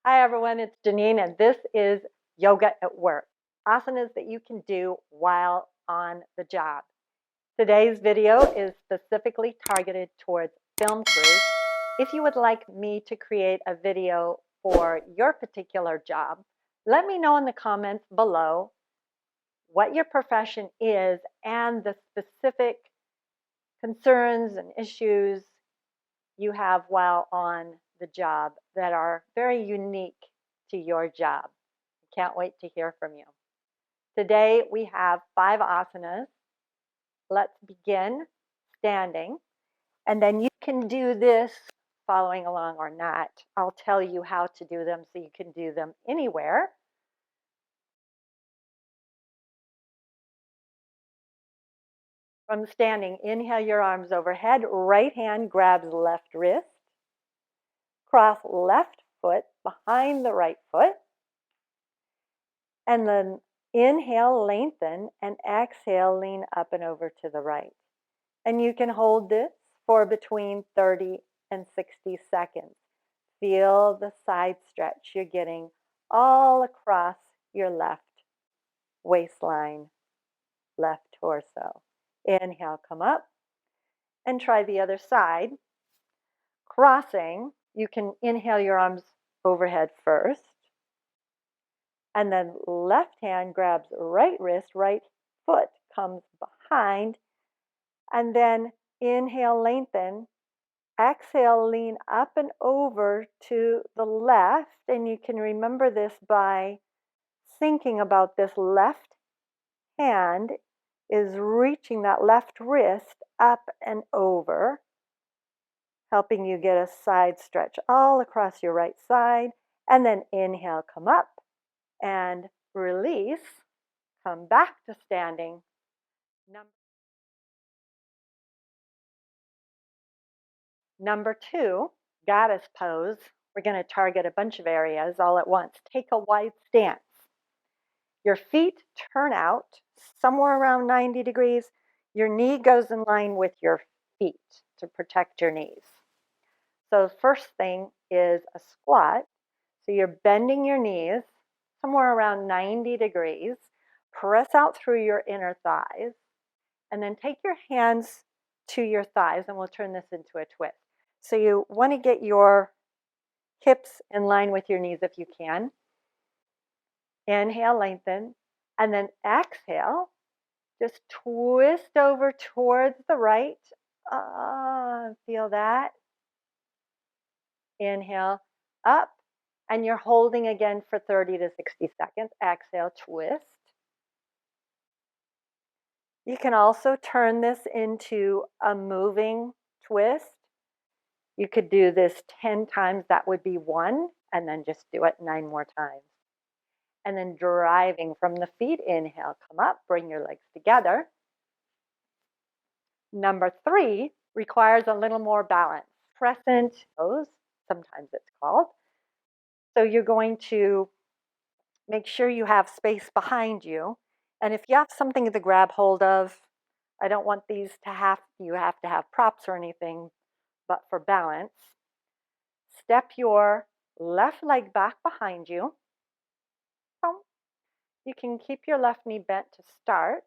Hi everyone, it's Genene and this is Yoga at Work, asanas that you can do while on the job. Today's video is specifically targeted towards film crews. If you would like me to create a video for your particular job, let me know in the comments below what your profession is and the specific concerns and issues you have while on the job that are very unique to your job. Can't wait to hear from you. Today we have 5 asanas. Let's begin standing, and then you can do this following along or not. I'll tell you how to do them so you can do them anywhere. From standing, inhale your arms overhead, right hand grabs left wrist, cross left foot behind the right foot, and then inhale, lengthen, and exhale, lean up and over to the right. And you can hold this for between 30 and 60 seconds. Feel the side stretch you're getting all across your left waistline, left torso. Inhale, come up, and try the other side. Crossing, you can inhale your arms overhead first, and then left hand grabs right wrist, right foot comes behind, and then inhale, lengthen, exhale, lean up and over to the left, and you can remember this by thinking about this left hand is reaching that left wrist up and over, helping you get a side stretch all across your right side, and then inhale, come up, and release, come back to standing. Number 2, goddess pose. We're going to target a bunch of areas all at once. Take a wide stance. Your feet turn out somewhere around 90 degrees. Your knee goes in line with your feet to protect your knees. So the first thing is a squat. So you're bending your knees somewhere around 90 degrees. Press out through your inner thighs. And then take your hands to your thighs, and we'll turn this into a twist. So you want to get your hips in line with your knees if you can. Inhale, lengthen, and then exhale. Just twist over towards the right. Feel that. Inhale, up, and you're holding again for 30 to 60 seconds. Exhale, twist. You can also turn this into a moving twist. You could do this 10 times, that would be 1, and then just do it 9 more times. And then driving from the feet, inhale, come up, bring your legs together. Number 3 requires a little more balance. Crescent pose, sometimes it's called. So you're going to make sure you have space behind you. And if you have something to grab hold of, I don't want these to you have to have props or anything, but for balance, step your left leg back behind you. You can keep your left knee bent to start.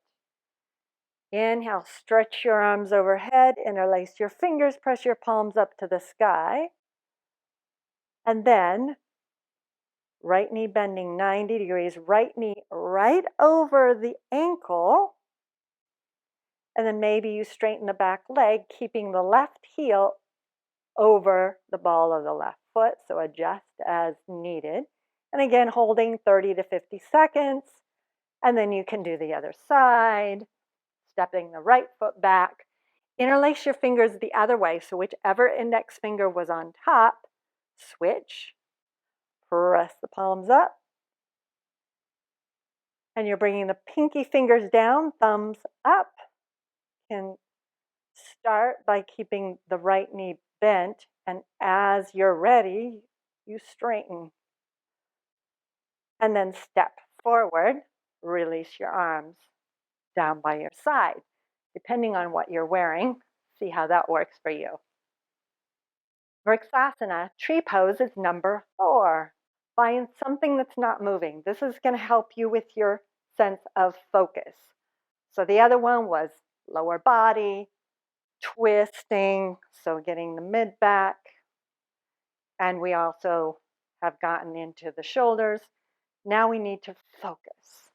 Inhale, stretch your arms overhead, interlace your fingers, press your palms up to the sky. And then right knee bending 90 degrees, right knee right over the ankle. And then maybe you straighten the back leg, keeping the left heel over the ball of the left foot, so adjust as needed. And again, holding 30 to 50 seconds. And then you can do the other side, stepping the right foot back. Interlace your fingers the other way, so whichever index finger was on top, switch. Press the palms up. And you're bringing the pinky fingers down, thumbs up. Can start by keeping the right knee bent, and as you're ready, you straighten. And then step forward, release your arms down by your side. Depending on what you're wearing, see how that works for you. Vrksasana, tree pose, is number 4. Find something that's not moving. This is going to help you with your sense of focus. So the other one was lower body, twisting, so getting the mid back. And we also have gotten into the shoulders. Now we need to focus.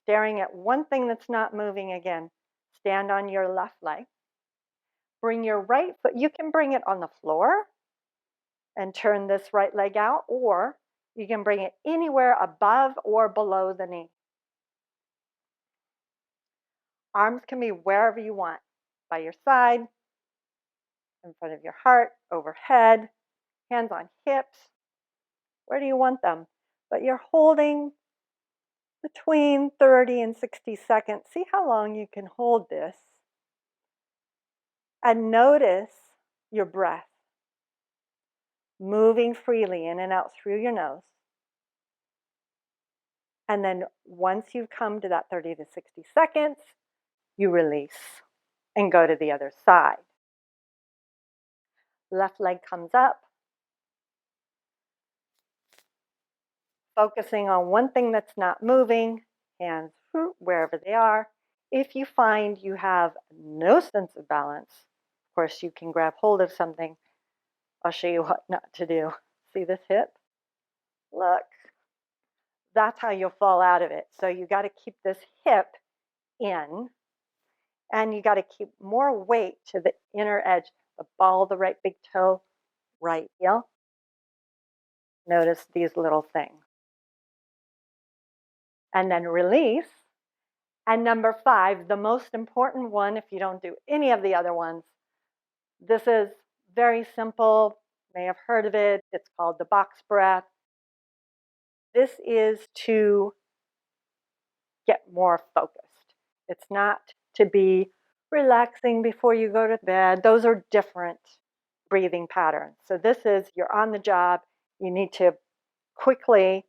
Staring at one thing that's not moving again. Stand on your left leg. Bring your right foot, you can bring it on the floor and turn this right leg out, or you can bring it anywhere above or below the knee. Arms can be wherever you want, by your side, in front of your heart, overhead, hands on hips. Where do you want them? But you're holding between 30 and 60 seconds. See how long you can hold this. And notice your breath moving freely in and out through your nose. And then once you've come to that 30 to 60 seconds, you release and go to the other side. Left leg comes up, focusing on one thing that's not moving, hands wherever they are. If you find you have no sense of balance, of course, you can grab hold of something. I'll show you what not to do. See this hip? Look, that's how you'll fall out of it. So you got to keep this hip in, and you got to keep more weight to the inner edge, the ball of the right big toe, right heel. Notice these little things. And then release. And number 5, the most important one, if you don't do any of the other ones, this is very simple. You may have heard of it. It's called the box breath. This is to get more focused. It's not to be relaxing before you go to bed. Those are different breathing patterns. So this is, you're on the job. You need to quickly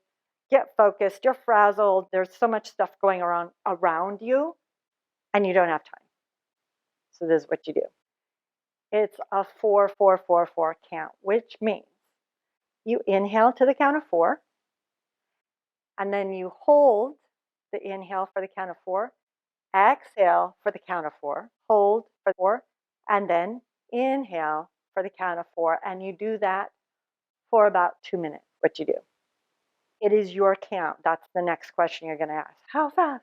get focused. You're frazzled. There's so much stuff going around you, and you don't have time. So this is what you do. It's a 4-4-4-4 count, which means you inhale to the count of 4, and then you hold the inhale for the count of 4, exhale for the count of 4, hold for 4, and then inhale for the count of 4. And you do that for about 2 minutes, what you do. It is your count. That's the next question you're going to ask. How fast?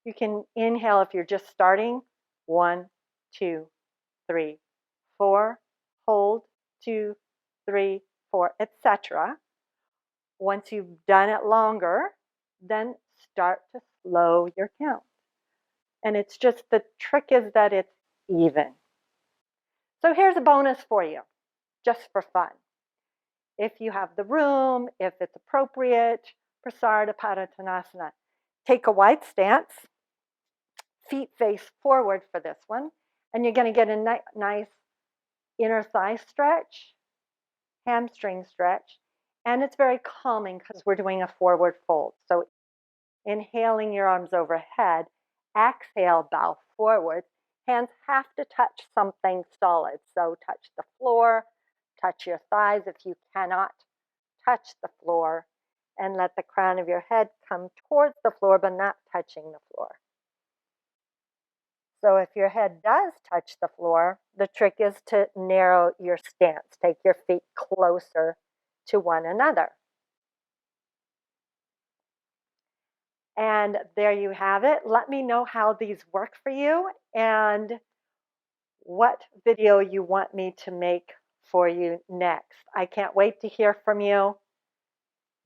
You can inhale if you're just starting. 1, 2, 3, 4. Hold 2, 3, 4, etc. Once you've done it longer, then start to slow your count. And it's just, the trick is that it's even. So here's a bonus for you, just for fun. If you have the room, if it's appropriate, Prasarada Padottanasana. Take a wide stance, feet face forward for this one, and you're going to get a nice inner thigh stretch, hamstring stretch, and it's very calming because we're doing a forward fold. So inhaling your arms overhead, exhale, bow forward. Hands have to touch something solid. So touch the floor, touch your thighs if you cannot touch the floor, and let the crown of your head come towards the floor but not touching the floor. So if your head does touch the floor, the trick is to narrow your stance. Take your feet closer to one another. And there you have it. Let me know how these work for you and what video you want me to make for you next. I can't wait to hear from you.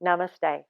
Namaste.